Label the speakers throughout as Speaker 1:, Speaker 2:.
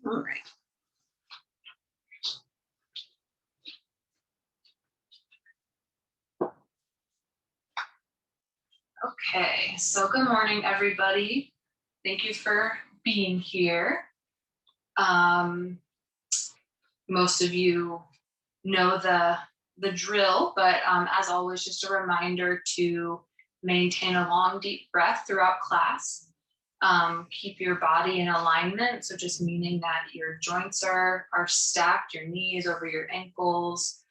Speaker 1: All right. Okay, so good morning, everybody. Thank you for being here. Most of you know the drill, but as always, just a reminder to maintain a long, deep breath throughout class. Keep your body in alignment, so just meaning that your joints are stacked, your knees over your ankles,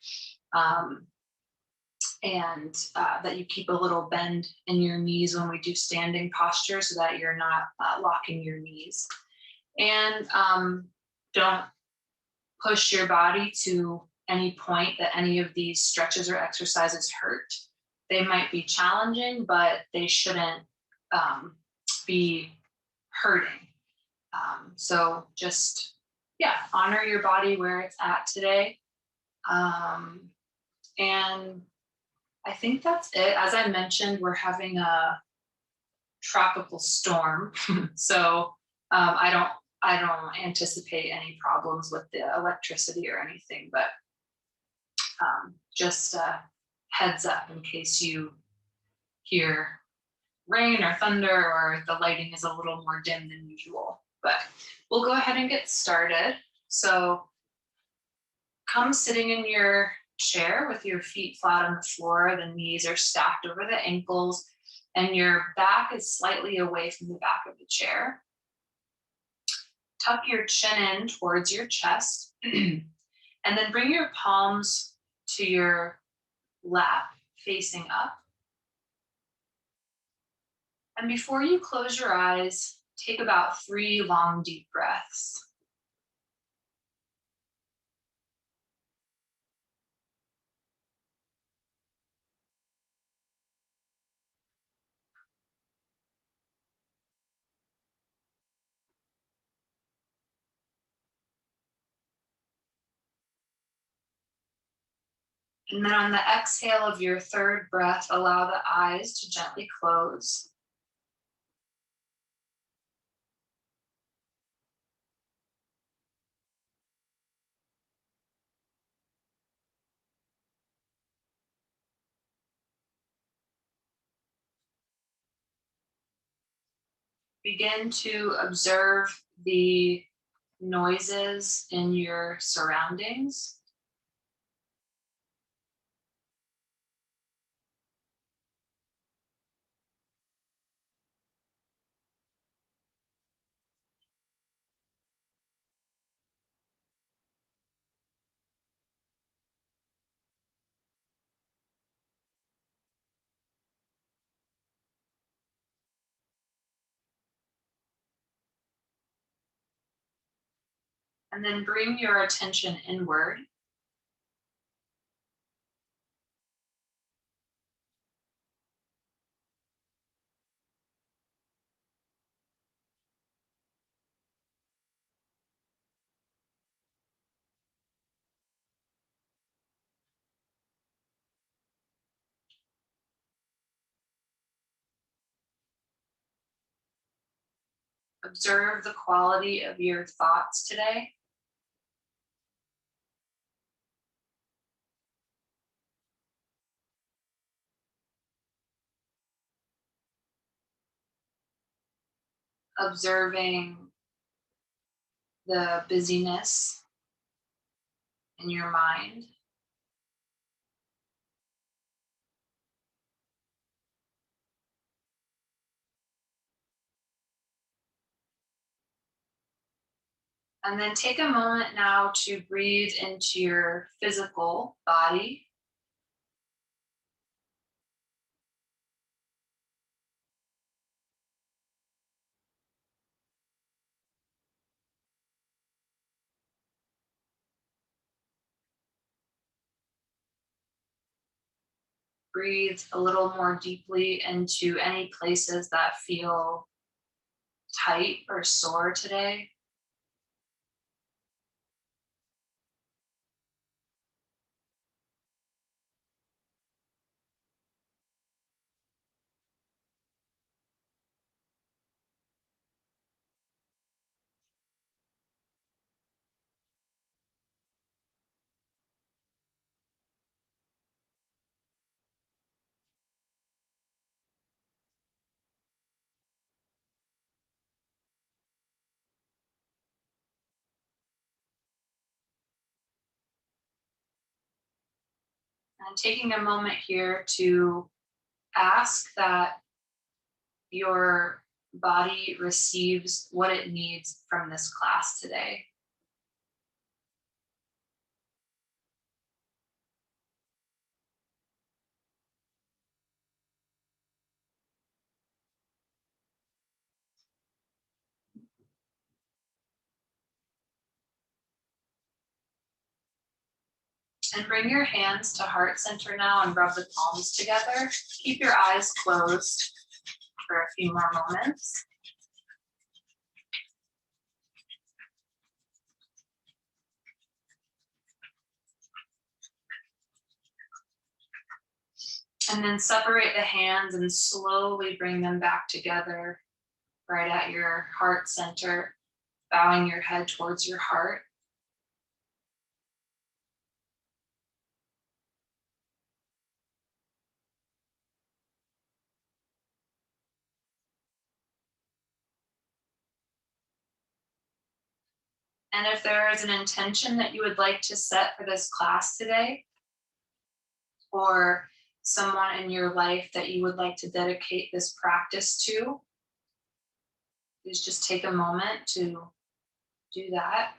Speaker 1: and that you keep a little bend in your knees when we do standing posture so that you're not locking your knees. And don't push your body to any point that any of these stretches or exercises hurt. They might be challenging, but they shouldn't be hurting. So just, honor your body where it's at today. And I think that's it. As I mentioned, we're having a tropical storm, so I don't anticipate any problems with the electricity or anything, but just a heads up in case you hear rain or thunder or the lighting is a little more dim than usual. But we'll go ahead and get started. So come sitting in your chair with your feet flat on the floor, the knees are stacked over the ankles, and your back is slightly away from the back of the chair. Tuck your chin in towards your chest, and then bring your palms to your lap, facing up. And before you close your eyes, take about 3 long, deep breaths. And then on the exhale of your 3rd breath, allow the eyes to gently close. Begin to observe the noises in your surroundings. And then bring your attention inward. Observe the quality of your thoughts today. Observing the busyness in your mind. And then take a moment now to breathe into your physical body. Breathe a little more deeply into any places that feel tight or sore today. And taking a moment here to ask that your body receives what it needs from this class today. And bring your hands to heart center now and rub the palms together. Keep your eyes closed for a few more moments. And then separate the hands and slowly bring them back together right at your heart center, bowing your head towards your heart. And if there is an intention that you would like to set for this class today, or someone in your life that you would like to dedicate this practice to, please just take a moment to do that.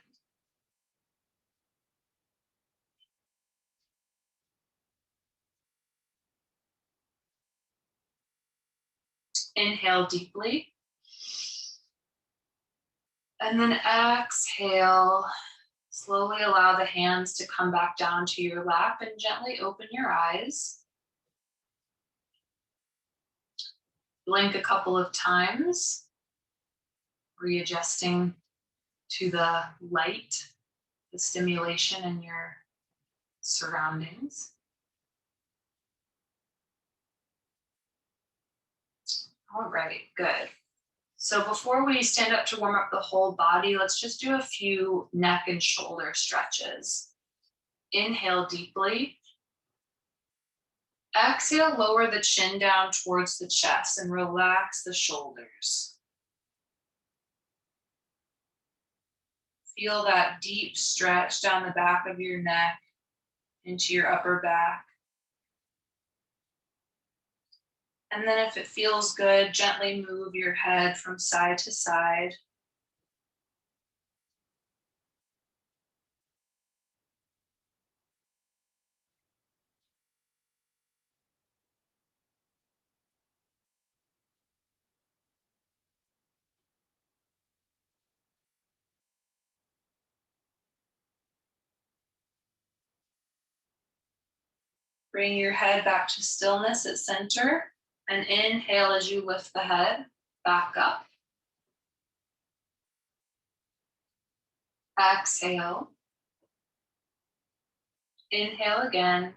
Speaker 1: Inhale deeply. And then exhale. Slowly allow the hands to come back down to your lap and gently open your eyes. Blink a couple of times, readjusting to the light, the stimulation in your surroundings. All right, good. So before we stand up to warm up the whole body, let's just do a few neck and shoulder stretches. Inhale deeply. Exhale, lower the chin down towards the chest and relax the shoulders. Feel that deep stretch down the back of your neck into your upper back. And then if it feels good, gently move your head from side to side. Bring your head back to stillness at center and inhale as you lift the head back up. Exhale. Inhale again.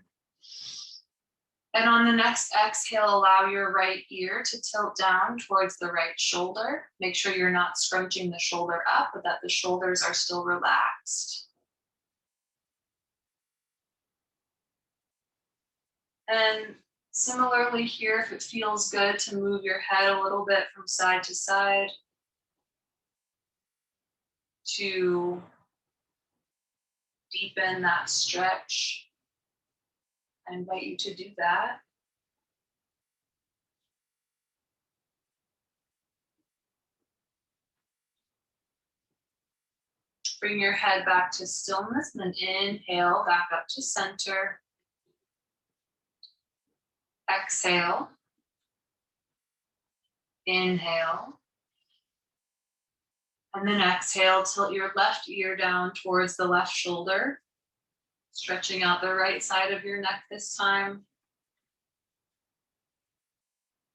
Speaker 1: And on the next exhale, allow your right ear to tilt down towards the right shoulder. Make sure you're not scrunching the shoulder up, but that the shoulders are still relaxed. And similarly here, if it feels good to move your head a little bit from side to side to deepen that stretch, I invite you to do that. Bring your head back to stillness and then inhale back up to center. Exhale. Inhale. And then exhale, tilt your left ear down towards the left shoulder, stretching out the right side of your neck this time.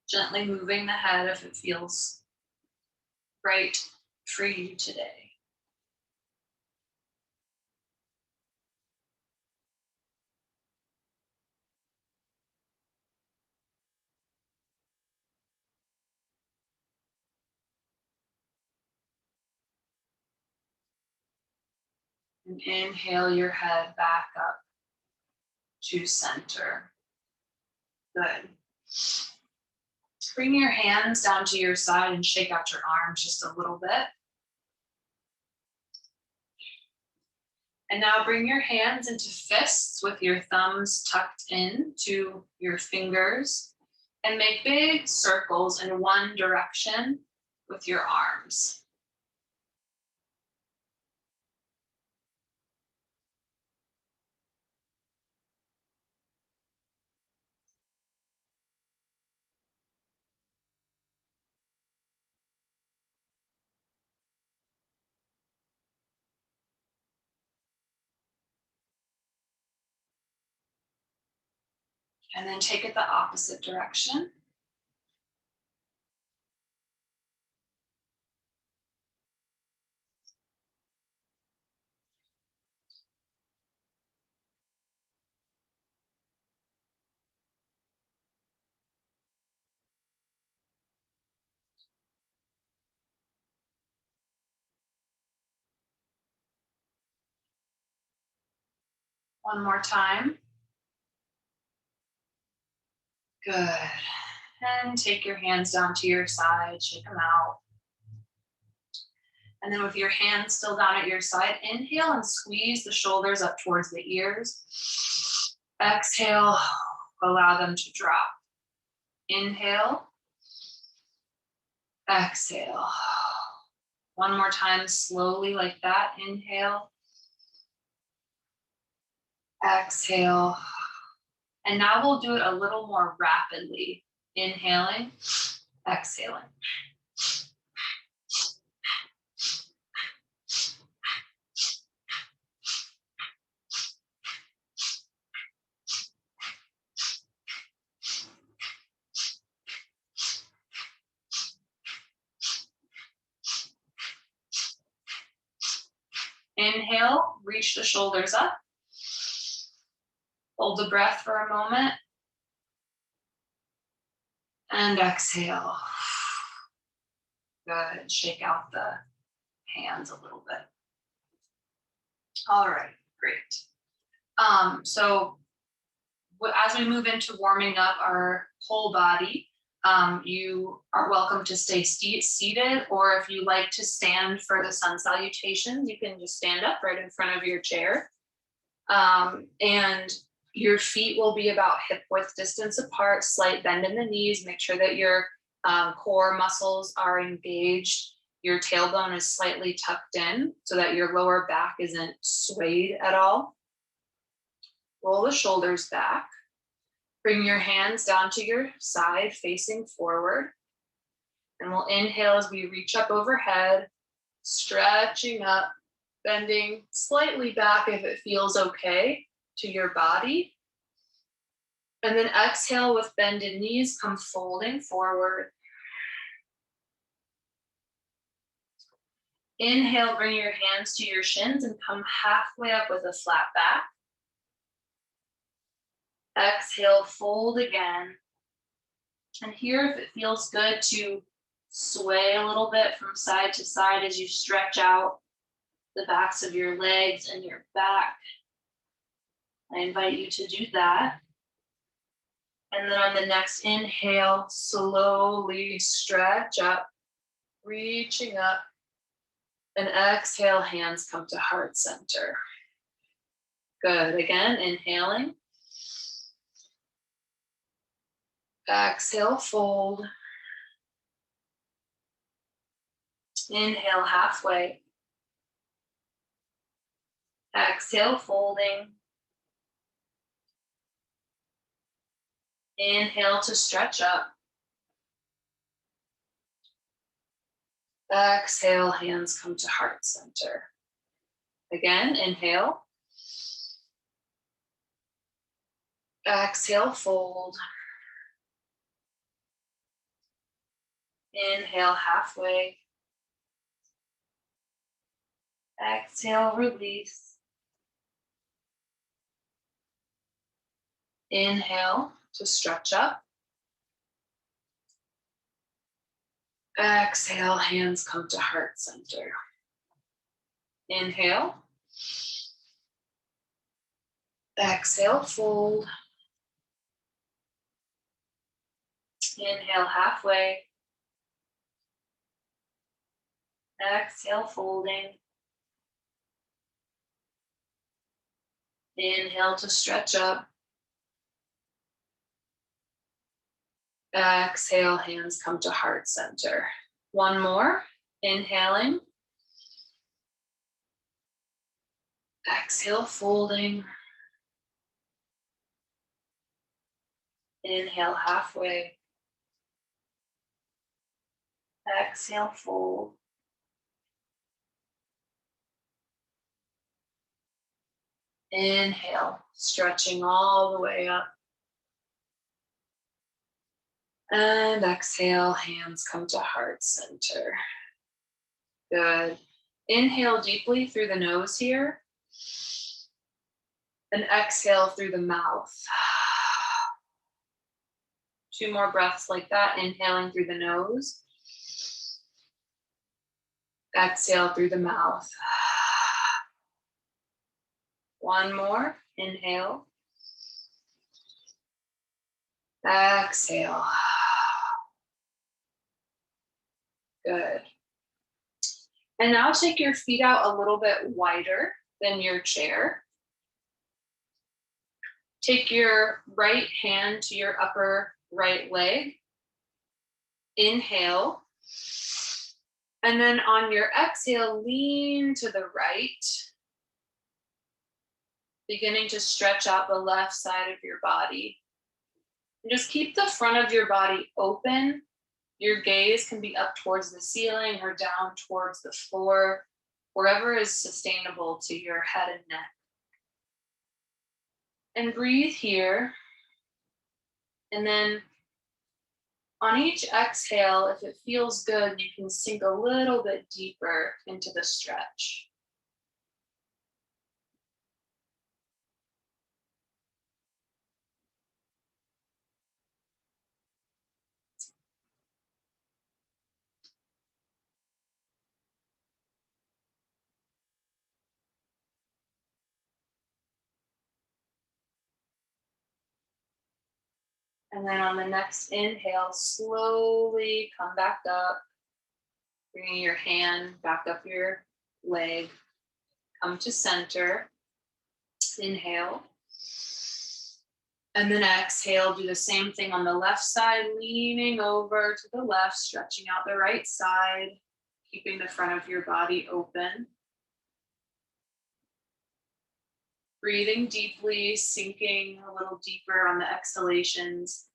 Speaker 1: Gently moving the head if it feels right for you today. And inhale your head back up to center. Good. Bring your hands down to your side and shake out your arms just a little bit. And now bring your hands into fists with your thumbs tucked in to your fingers and make big circles in one direction with your arms. And then take it the opposite direction. One more time. Good. And take your hands down to your side, shake them out. And then with your hands still down at your side, inhale and squeeze the shoulders up towards the ears. Exhale, allow them to drop. Inhale, exhale. One more time, slowly like that. Inhale, exhale. And now we'll do it a little more rapidly. Inhaling, exhaling. Inhale, reach the shoulders up. Hold the breath for a moment. And exhale. Good. Shake out the hands a little bit. All right, great. So as we move into warming up our whole body, you are welcome to stay seated, or if you like to stand for the sun salutations, you can just stand up right in front of your chair. And your feet will be about hip width distance apart, slight bend in the knees. Make sure that your core muscles are engaged. Your tailbone is slightly tucked in so that your lower back isn't swayed at all. Roll the shoulders back. Bring your hands down to your side, facing forward. And we'll inhale as we reach up overhead, stretching up, bending slightly back if it feels okay to your body. And then exhale with bended knees, come folding forward. Inhale, bring your hands to your shins and come halfway up with a flat back. Exhale, fold again. And here, if it feels good to sway a little bit from side to side as you stretch out the backs of your legs and your back, I invite you to do that. And then on the next inhale, slowly stretch up, reaching up. And exhale, hands come to heart center. Good. Again, inhaling. Exhale, fold. Inhale, halfway. Exhale, folding. Inhale to stretch up. Exhale, hands come to heart center. Again, inhale. Exhale, fold. Inhale, halfway. Exhale, release. Inhale to stretch up. Exhale, hands come to heart center. Inhale. Exhale, fold. Inhale, halfway. Exhale, folding. Inhale to stretch up. Exhale, hands come to heart center. One more, inhaling. Exhale, folding. Inhale, halfway. Exhale, fold. Inhale, stretching all the way up. And exhale, hands come to heart center. Good. Inhale deeply through the nose here. And exhale through the mouth. 2 more breaths like that. Inhaling through the nose. Exhale through the mouth. 1 more. Inhale. Exhale. Good. And now take your feet out a little bit wider than your chair. Take your right hand to your upper right leg. Inhale. And then on your exhale, lean to the right. Beginning to stretch out the left side of your body. And just keep the front of your body open. Your gaze can be up towards the ceiling or down towards the floor, wherever is sustainable to your head and neck. And breathe here. And then on each exhale, if it feels good, you can sink a little bit deeper into the stretch. And then on the next inhale, slowly come back up, bringing your hand back up your leg. Come to center. Inhale. And then exhale, do the same thing on the left side, leaning over to the left, stretching out the right side, keeping the front of your body open. Breathing deeply, sinking a little deeper on the exhalations.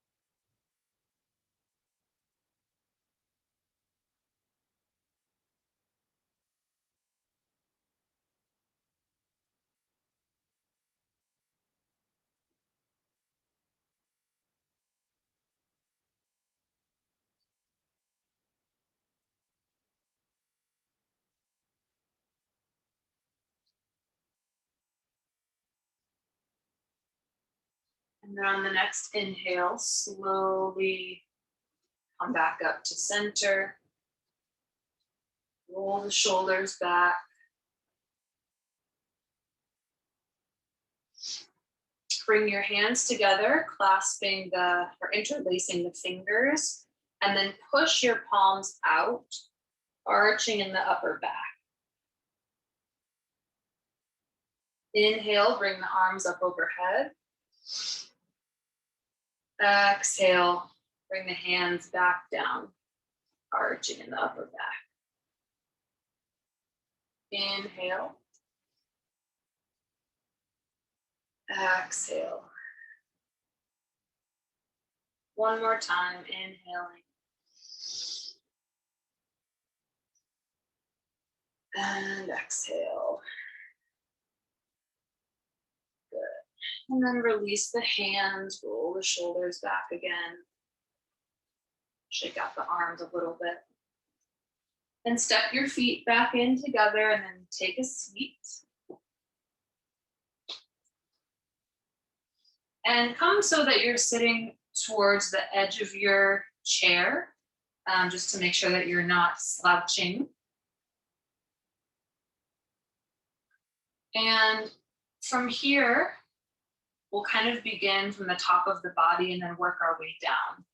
Speaker 1: And then on the next inhale, slowly come back up to center. Roll the shoulders back. Bring your hands together, clasping or interlacing the fingers, and then push your palms out, arching in the upper back. Inhale, bring the arms up overhead. Exhale, bring the hands back down, arching in the upper back. Inhale. Exhale. One more time, inhaling. And exhale. Good. And then release the hands, roll the shoulders back again. Shake out the arms a little bit. And step your feet back in together and then take a seat. And come so that you're sitting towards the edge of your chair, just to make sure that you're not slouching. And from here, we'll kind of begin from the top of the body and then work our way down.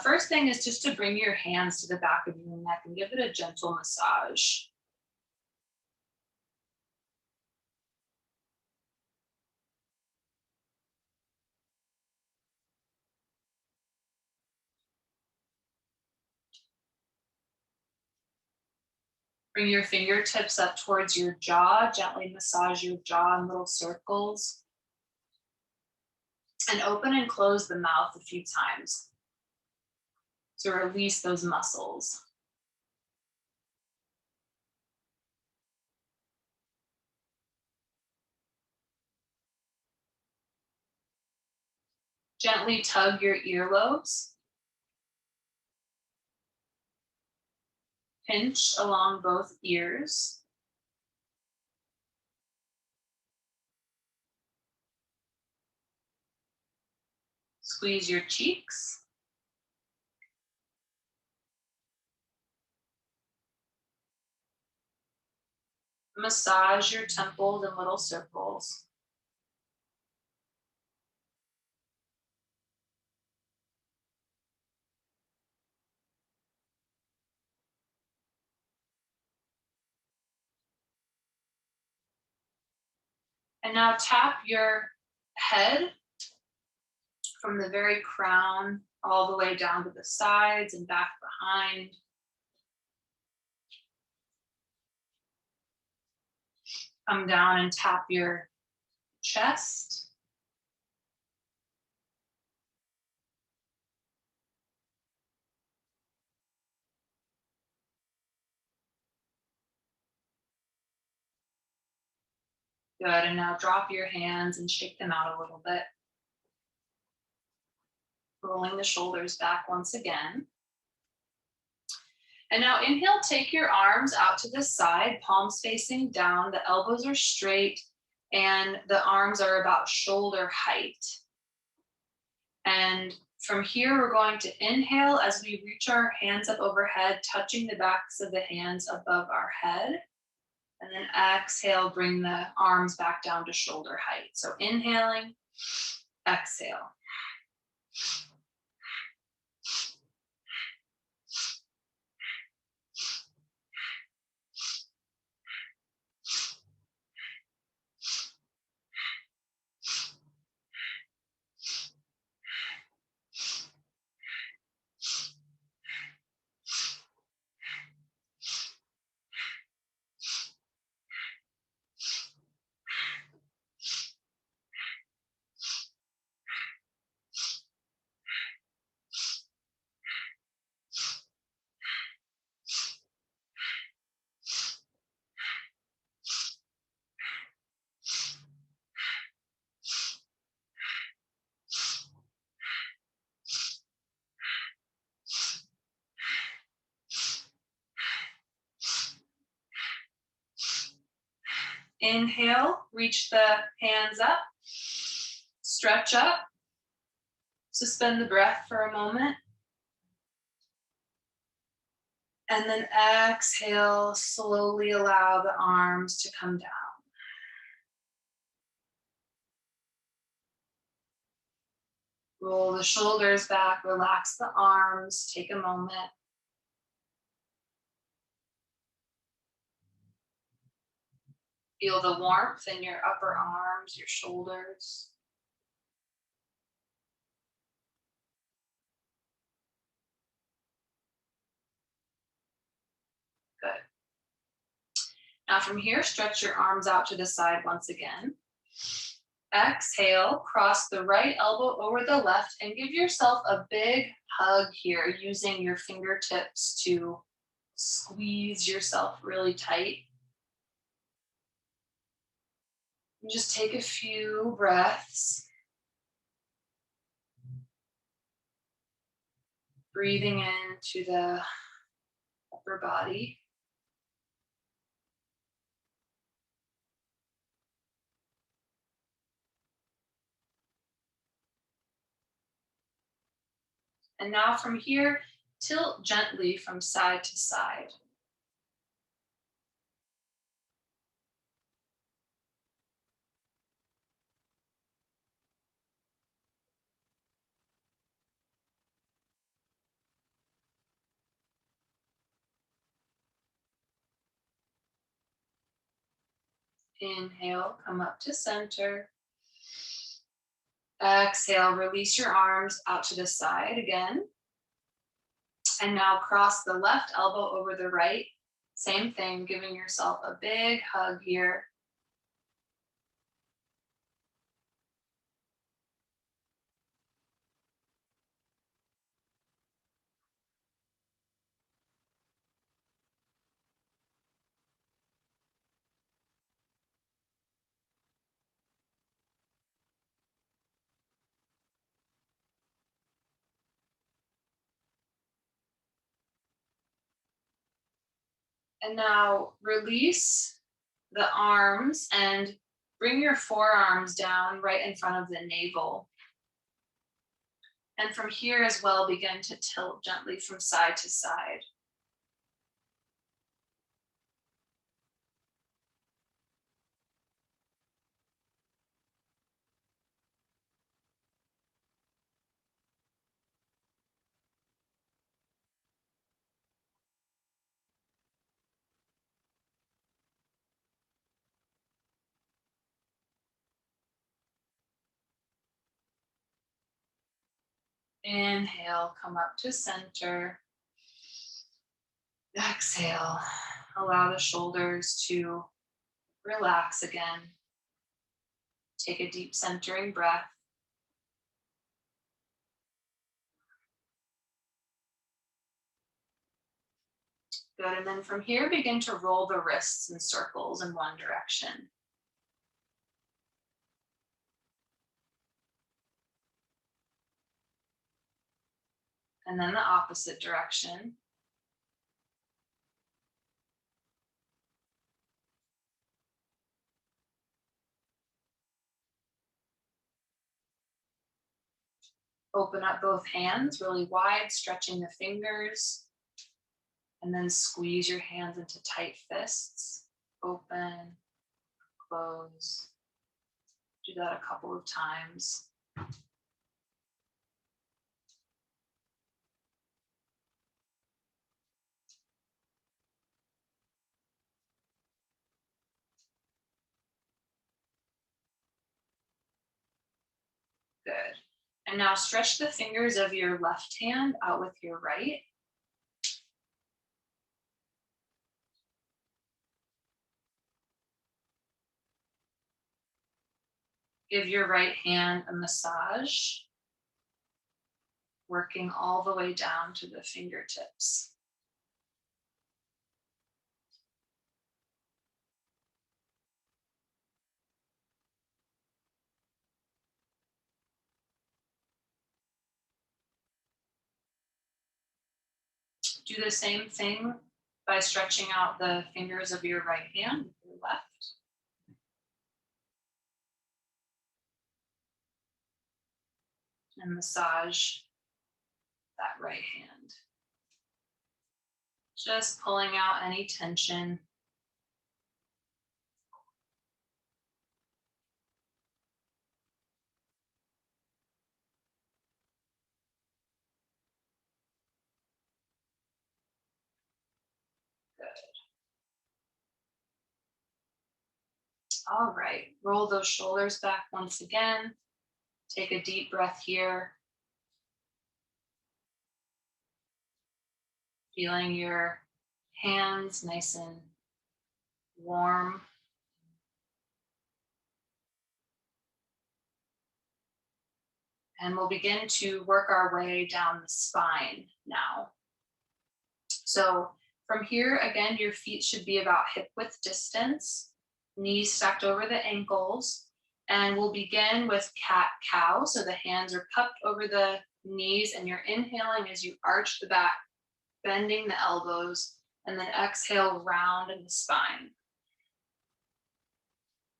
Speaker 1: First thing is just to bring your hands to the back of your neck and give it a gentle massage. Bring your fingertips up towards your jaw. Gently massage your jaw in little circles. And open and close the mouth a few times to release those muscles. Gently tug your earlobes. Pinch along both ears. Squeeze your cheeks. Massage your temples in little circles. And now tap your head from the very crown all the way down to the sides and back behind. Come down and tap your chest. Good, and now drop your hands and shake them out a little bit. Rolling the shoulders back once again. And now inhale, take your arms out to the side, palms facing down, the elbows are straight, and the arms are about shoulder height. And from here, we're going to inhale as we reach our hands up overhead, touching the backs of the hands above our head. And then exhale, bring the arms back down to shoulder height. So inhaling, exhale. Inhale, reach the hands up, stretch up, suspend the breath for a moment. And then exhale, slowly allow the arms to come down. Roll the shoulders back, relax the arms, take a moment. Feel the warmth in your upper arms, your shoulders. Good. Now from here, stretch your arms out to the side once again. Exhale, cross the right elbow over the left and give yourself a big hug here using your fingertips to squeeze yourself really tight. And just take a few breaths. Breathing into the upper body. And now from here, tilt gently from side to side. Inhale, come up to center. Exhale, release your arms out to the side again. And now cross the left elbow over the right. Same thing, giving yourself a big hug here. And now release the arms and bring your forearms down right in front of the navel. And from here as well, begin to tilt gently from side to side. Inhale, come up to center. Exhale, allow the shoulders to relax again. Take a deep centering breath. Good, and then from here, begin to roll the wrists in circles in one direction. And then the opposite direction. Open up both hands really wide, stretching the fingers. And then squeeze your hands into tight fists. Open, close. Do that a couple of times. Good. And now stretch the fingers of your left hand out with your right. Give your right hand a massage, working all the way down to the fingertips. Do the same thing by stretching out the fingers of your right hand with your left. And massage that right hand. Just pulling out any tension. Good. All right, roll those shoulders back once again. Take a deep breath here. Feeling your hands nice and warm. And we'll begin to work our way down the spine now. So from here, again, your feet should be about hip width distance, knees stacked over the ankles. And we'll begin with cat-cow. So the hands are cupped over the knees and you're inhaling as you arch the back, bending the elbows, and then exhale, round in the spine.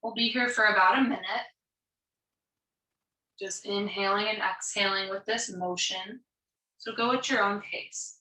Speaker 1: We'll be here for about a minute. Just inhaling and exhaling with this motion. So go at your own pace.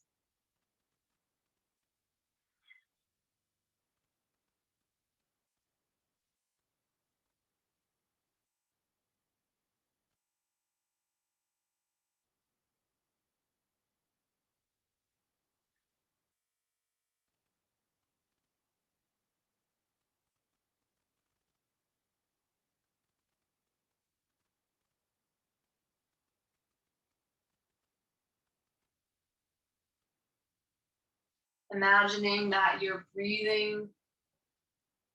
Speaker 1: imagining that you're breathing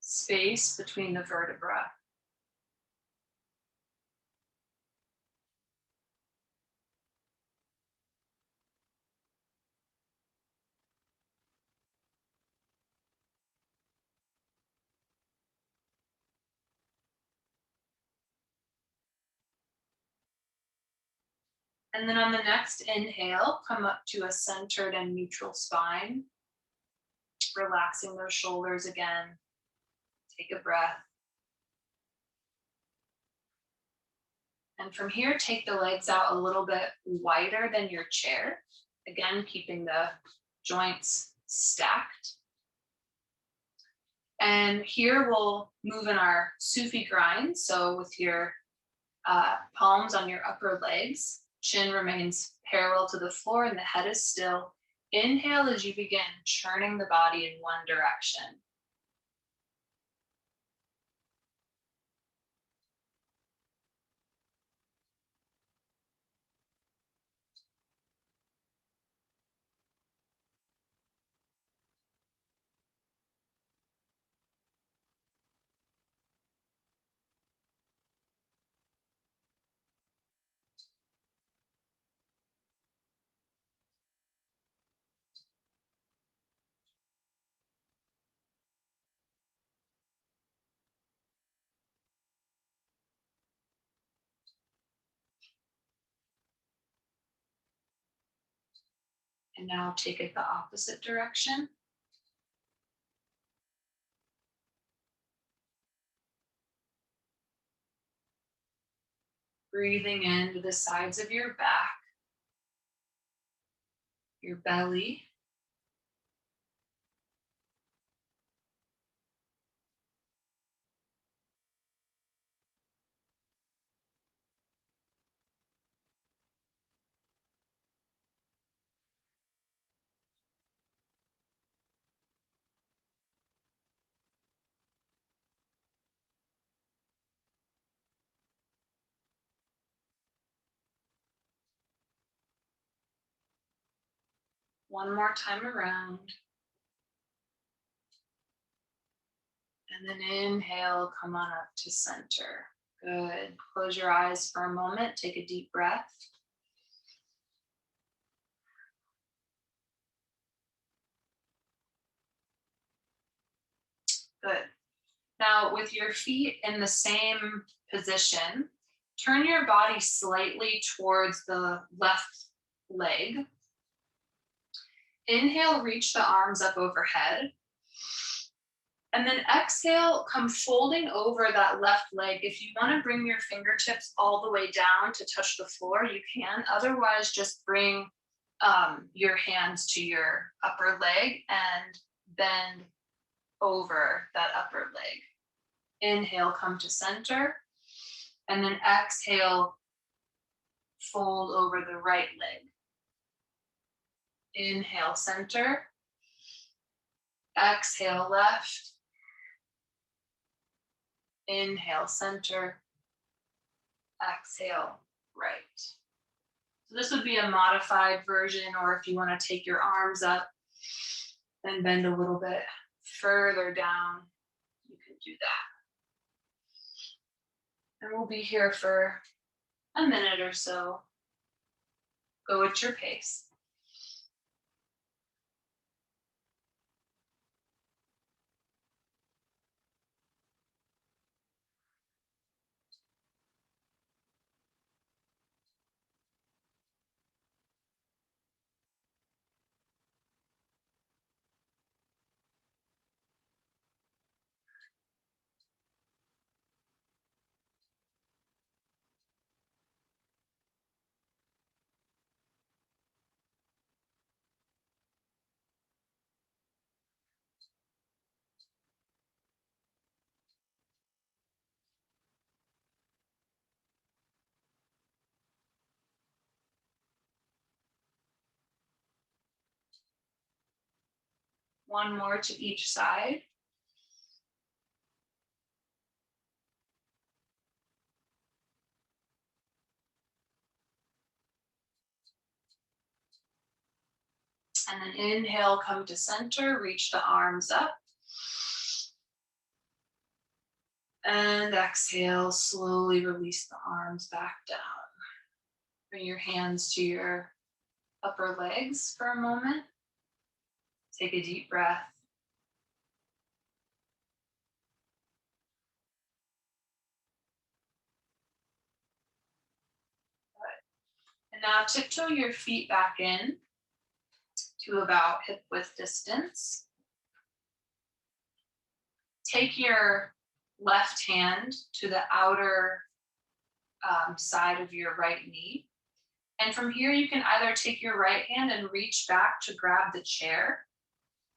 Speaker 1: space between the vertebra. And then on the next inhale, come up to a centered and neutral spine, relaxing those shoulders again. Take a breath. And from here, take the legs out a little bit wider than your chair. Again, keeping the joints stacked. And here we'll move in our Sufi Grind. So with your palms on your upper legs, chin remains parallel to the floor and the head is still. Inhale as you begin churning the body in one direction. And now take it the opposite direction. Breathing into the sides of your back, your belly. One more time around. And then inhale, come on up to center. Good. Close your eyes for a moment. Take a deep breath. Good. Now, with your feet in the same position, turn your body slightly towards the left leg. Inhale, reach the arms up overhead. And then exhale, come folding over that left leg. If you want to bring your fingertips all the way down to touch the floor, you can. Otherwise, just bring your hands to your upper leg and bend over that upper leg. Inhale, come to center. And then exhale, fold over the right leg. Inhale, center. Exhale, left. Inhale, center. Exhale, right. So this would be a modified version, or if you want to take your arms up and bend a little bit further down, you can do that. And we'll be here for a minute or so. Go at your pace. One more to each side. And then inhale, come to center, reach the arms up. And exhale, slowly release the arms back down. Bring your hands to your upper legs for a moment. Take a deep breath. Good. And now tiptoe your feet back in to about hip width distance. Take your left hand to the outer side of your right knee. And from here, you can either take your right hand and reach back to grab the chair,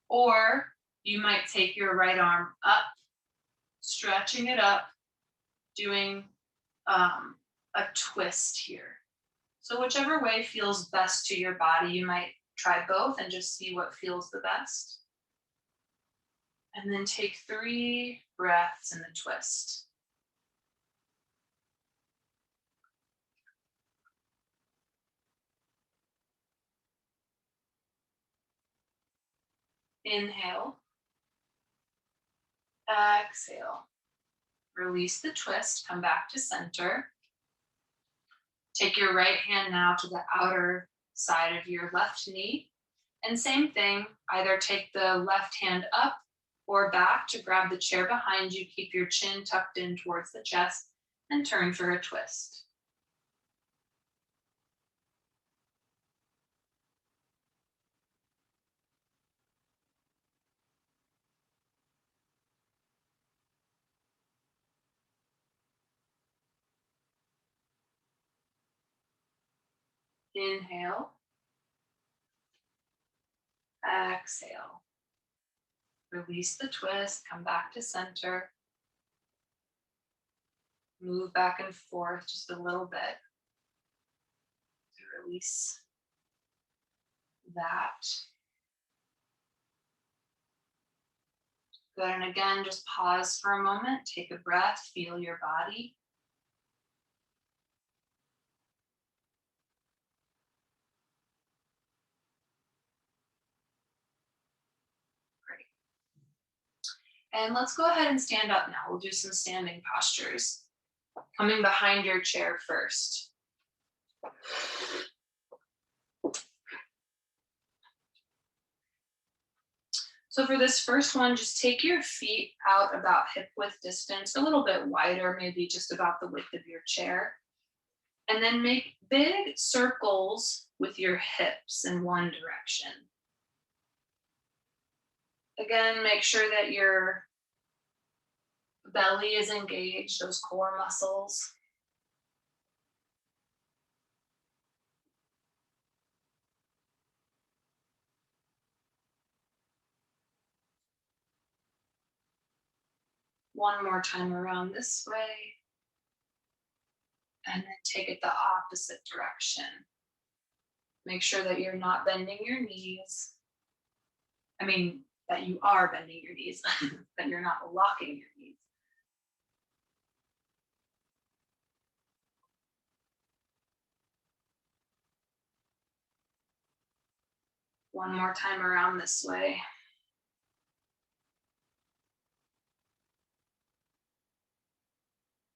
Speaker 1: or you might take your right arm up, stretching it up, doing a twist here. So whichever way feels best to your body, you might try both and just see what feels the best. And then take 3 breaths in the twist. Inhale. Exhale. Release the twist, come back to center. Take your right hand now to the outer side of your left knee. And same thing, either take the left hand up or back to grab the chair behind you. Keep your chin tucked in towards the chest and turn for a twist. Inhale. Exhale. Release the twist, come back to center. Move back and forth just a little bit to release that. Good, and again, just pause for a moment, take a breath, feel your body. Great. And let's go ahead and stand up now. We'll do some standing postures. Coming behind your chair first. So for this first one, just take your feet out about hip width distance, a little bit wider, maybe just about the width of your chair. And then make big circles with your hips in one direction. Again, make sure that your belly is engaged, those core muscles. One more time around this way. And then take it the opposite direction. Make sure that you're not bending your knees. That you are bending your knees, that you're not locking your knees. One more time around this way.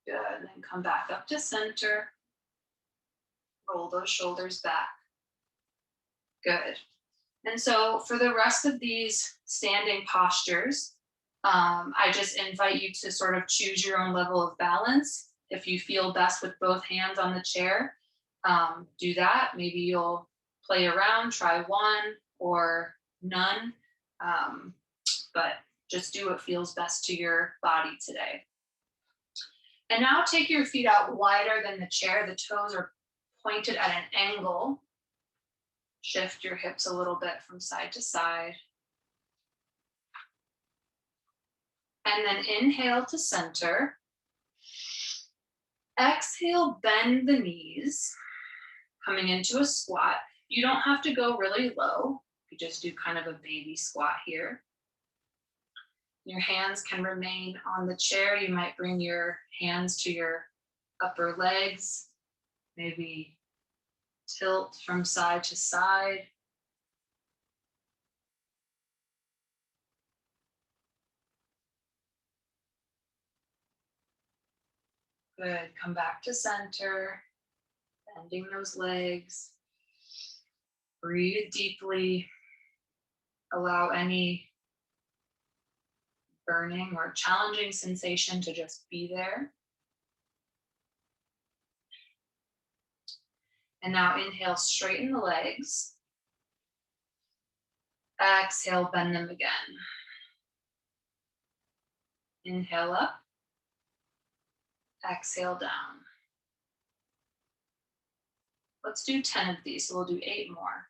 Speaker 1: Good, and then come back up to center. Roll those shoulders back. Good. And so for the rest of these standing postures, I just invite you to sort of choose your own level of balance. If you feel best with both hands on the chair, do that. Maybe you'll play around, try one or none, but just do what feels best to your body today. And now take your feet out wider than the chair. The toes are pointed at an angle. Shift your hips a little bit from side to side. And then inhale to center. Exhale, bend the knees, coming into a squat. You don't have to go really low. You just do kind of a baby squat here. Your hands can remain on the chair. You might bring your hands to your upper legs, maybe tilt from side to side. Good. Come back to center, bending those legs. Breathe deeply. Allow any burning or challenging sensation to just be there. And now inhale, straighten the legs. Exhale, bend them again. Inhale up. Exhale down. Let's do 10 of these, so we'll do 8 more.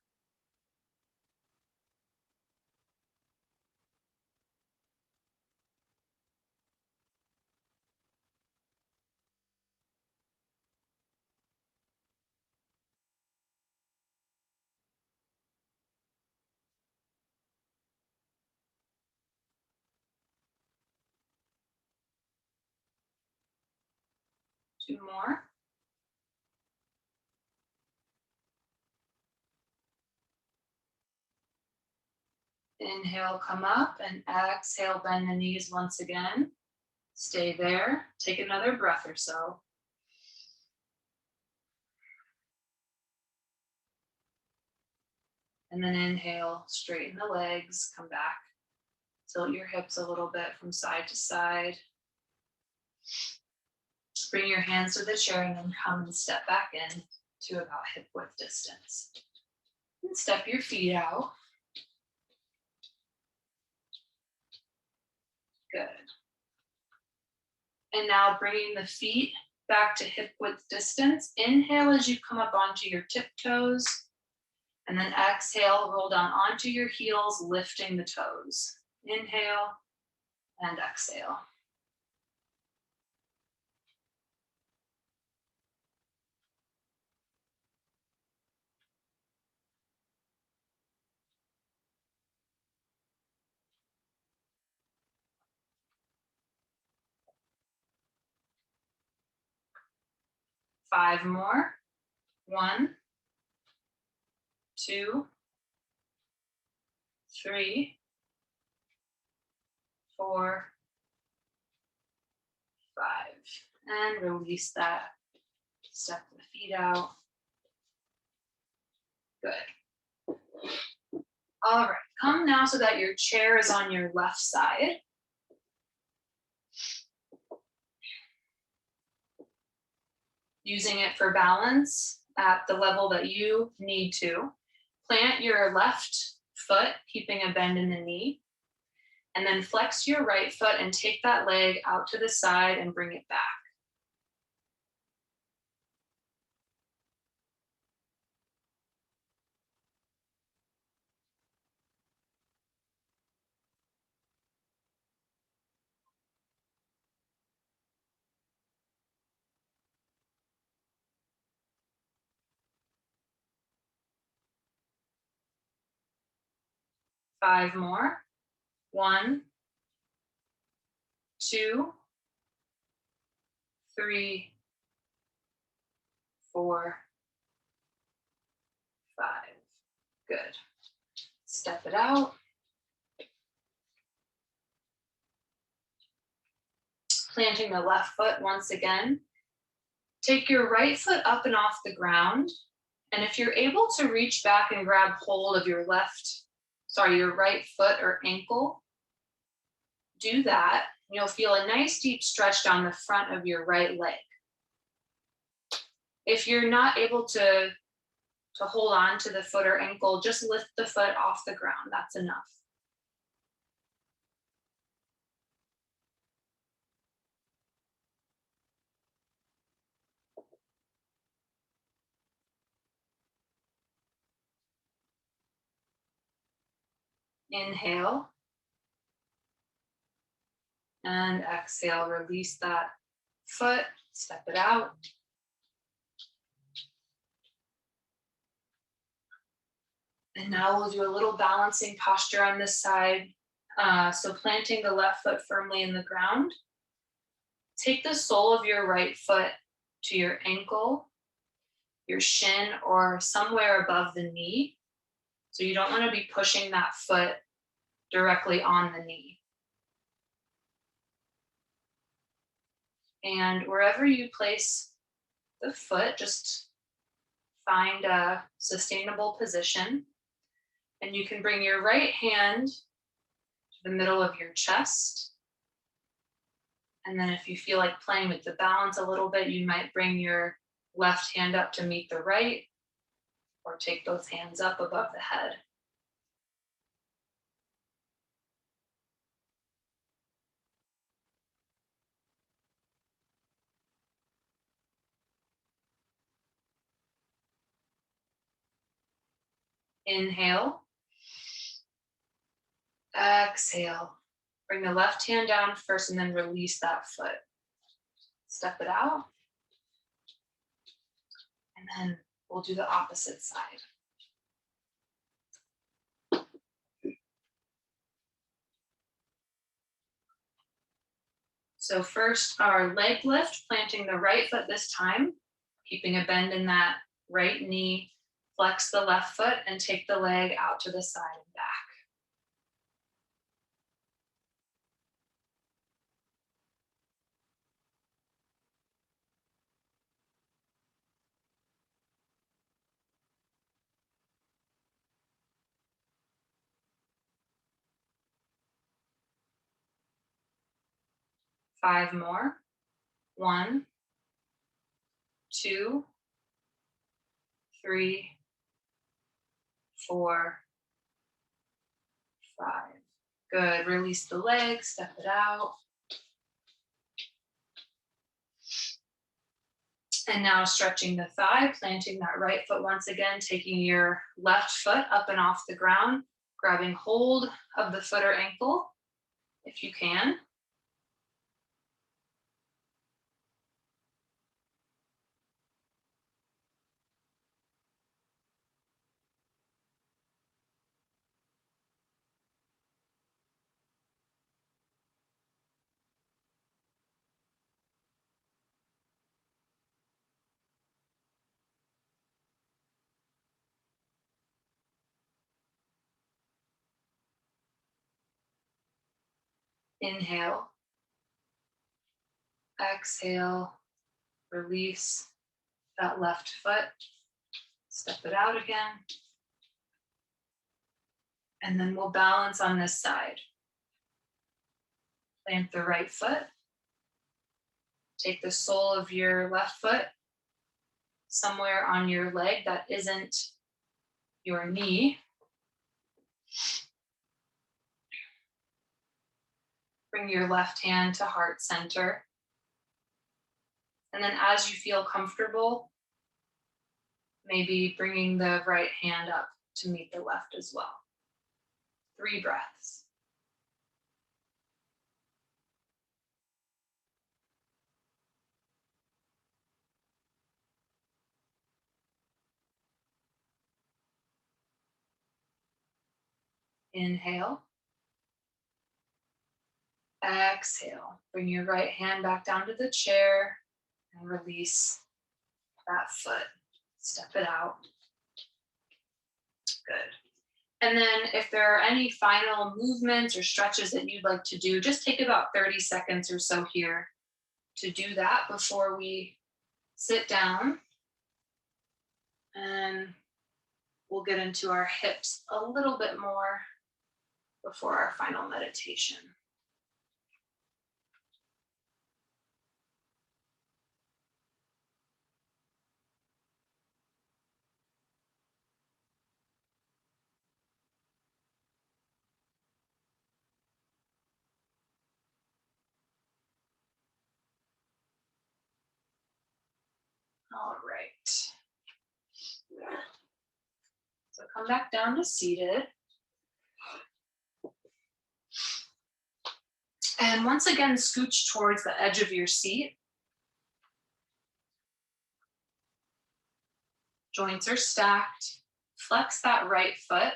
Speaker 1: Two more. Inhale, come up, and exhale, bend the knees once again. Stay there. Take another breath or so. And then inhale, straighten the legs, come back. Tilt your hips a little bit from side to side. Bring your hands to the chair and then come and step back in to about hip width distance. And step your feet out. Good. And now bringing the feet back to hip width distance. Inhale as you come up onto your tiptoes. And then exhale, roll down onto your heels, lifting the toes. Inhale and exhale. Five more. 1, 2, 3, 4, 5. And release that. Step the feet out. Good. All right, come now so that your chair is on your left side. Using it for balance at the level that you need to. Plant your left foot, keeping a bend in the knee. And then flex your right foot and take that leg out to the side and bring it back. Five more. 1, 2, 3, 4, 5. Good. Step it out. Planting the left foot once again. Take your right foot up and off the ground. And if you're able to reach back and grab hold of your your right foot or ankle, do that. You'll feel a nice deep stretch down the front of your right leg. If you're not able to hold on to the foot or ankle, just lift the foot off the ground. That's enough. Inhale. And exhale, release that foot, step it out. And now we'll do a little balancing posture on this side. So planting the left foot firmly in the ground. Take the sole of your right foot to your ankle, your shin, or somewhere above the knee. So you don't want to be pushing that foot directly on the knee. And wherever you place the foot, just find a sustainable position. And you can bring your right hand to the middle of your chest. And then if you feel like playing with the balance a little bit, you might bring your left hand up to meet the right, or take both hands up above the head. Inhale. Exhale. Bring the left hand down first and then release that foot. Step it out. And then we'll do the opposite side. So first, our leg lift, planting the right foot this time, keeping a bend in that right knee. Flex the left foot and take the leg out to the side and back. Five more. 1, 2, 3, 4, 5. Good. Release the leg, step it out. And now stretching the thigh, planting that right foot once again, taking your left foot up and off the ground, grabbing hold of the foot or ankle if you can. Inhale. Exhale. Release that left foot. Step it out again. And then we'll balance on this side. Plant the right foot. Take the sole of your left foot somewhere on your leg that isn't your knee. Bring your left hand to heart center. And then as you feel comfortable, maybe bringing the right hand up to meet the left as well. 3 breaths. Inhale. Exhale. Bring your right hand back down to the chair and release that foot. Step it out. Good. And then if there are any final movements or stretches that you'd like to do, just take about 30 seconds or so here to do that before we sit down. And we'll get into our hips a little bit more before our final meditation. All right. So come back down to seated. And once again, scooch towards the edge of your seat. Joints are stacked. Flex that right foot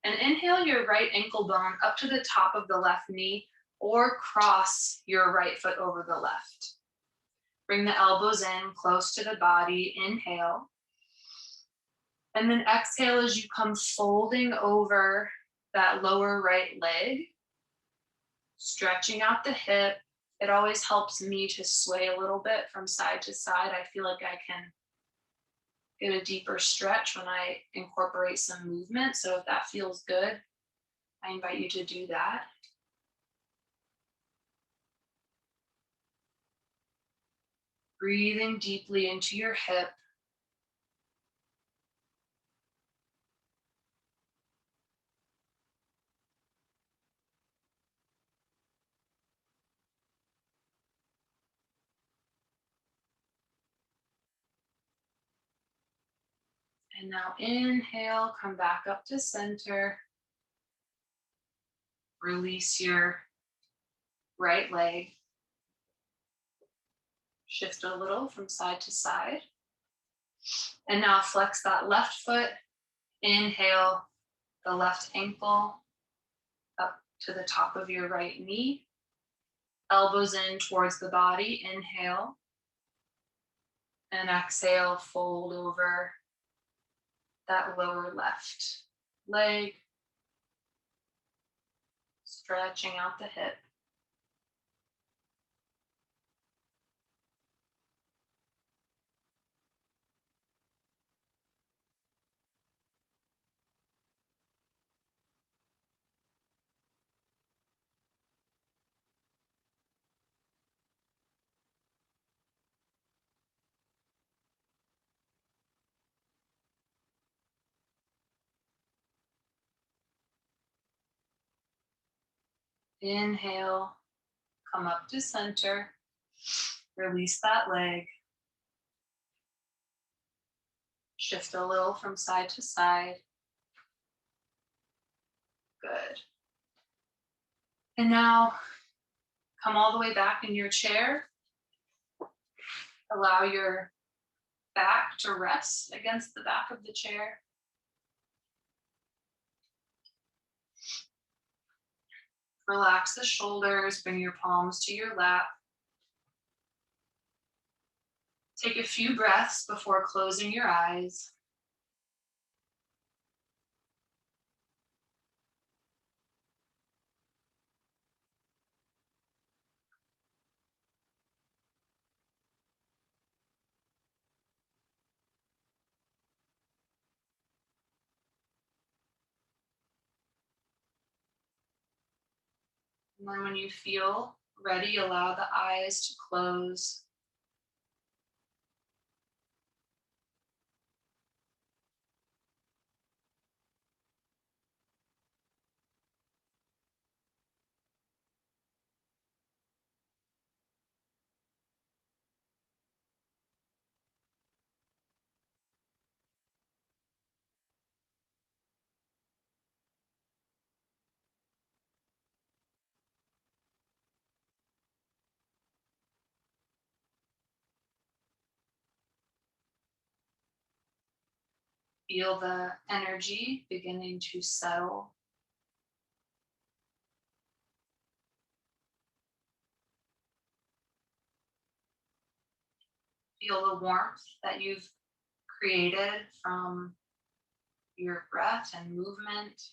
Speaker 1: and inhale your right ankle bone up to the top of the left knee or cross your right foot over the left. Bring the elbows in close to the body. Inhale. And then exhale as you come folding over that lower right leg, stretching out the hip, It always helps me to sway a little bit from side to side. I feel like I can get a deeper stretch when I incorporate some movement. So if that feels good, I invite you to do that. Breathing deeply into your hip. And now inhale, come back up to center. Release your right leg. Shift a little from side to side. And now flex that left foot. Inhale, the left ankle up to the top of your right knee. Elbows in towards the body. Inhale. And exhale, fold over that lower left leg. Stretching out the hip. Inhale, come up to center. Release that leg. Shift a little from side to side. Good. And now come all the way back in your chair. Allow your back to rest against the back of the chair. Relax the shoulders, bring your palms to your lap. Take a few breaths before closing your eyes. And then when you feel ready, allow the eyes to close. Feel the energy beginning to settle. Feel the warmth that you've created from your breath and movement.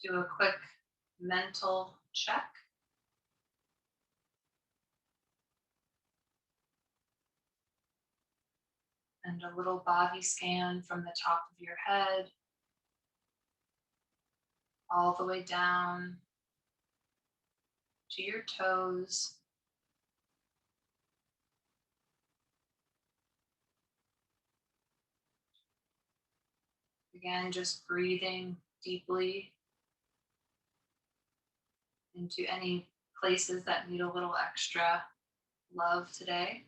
Speaker 1: Do a quick mental check. And a little body scan from the top of your head all the way down to your toes. Again, just breathing deeply into any places that need a little extra love today.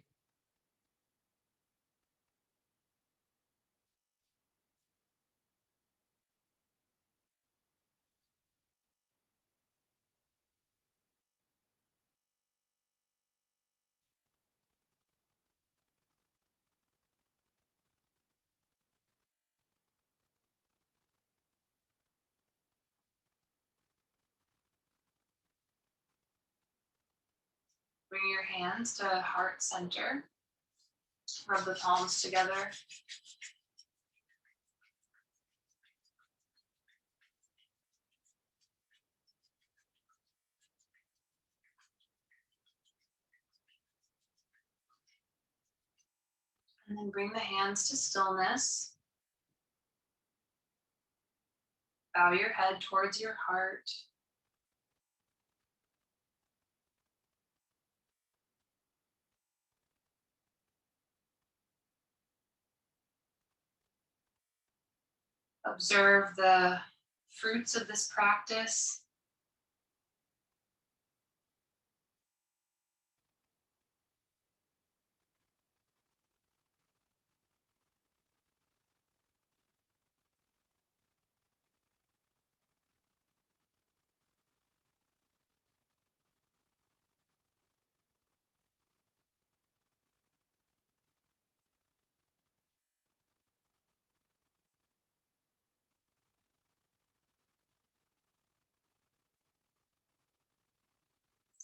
Speaker 1: Bring your hands to heart center. Rub the palms together. And then bring the hands to stillness. Bow your head towards your heart. Observe the fruits of this practice.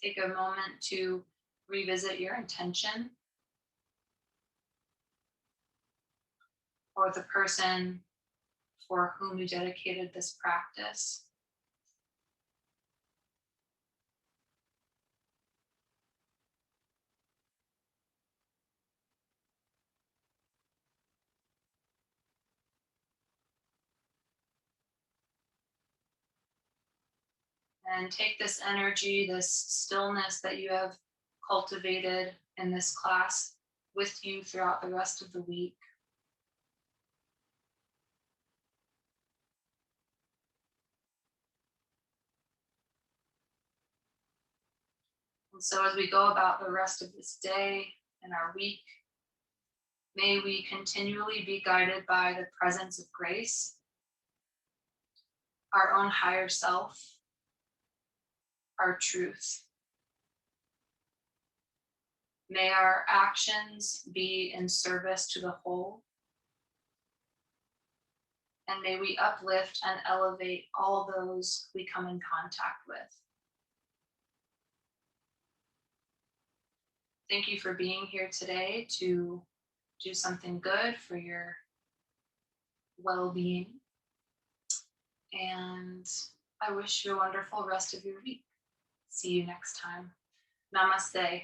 Speaker 1: Take a moment to revisit your intention or the person for whom you dedicated this practice. And take this energy, this stillness that you have cultivated in this class with you throughout the rest of the week. And so as we go about the rest of this day and our week, may we continually be guided by the presence of grace, our own higher self, our truth. May our actions be in service to the whole. And may we uplift and elevate all those we come in contact with. Thank you for being here today to do something good for your well-being. And I wish you a wonderful rest of your week. See you next time. Namaste.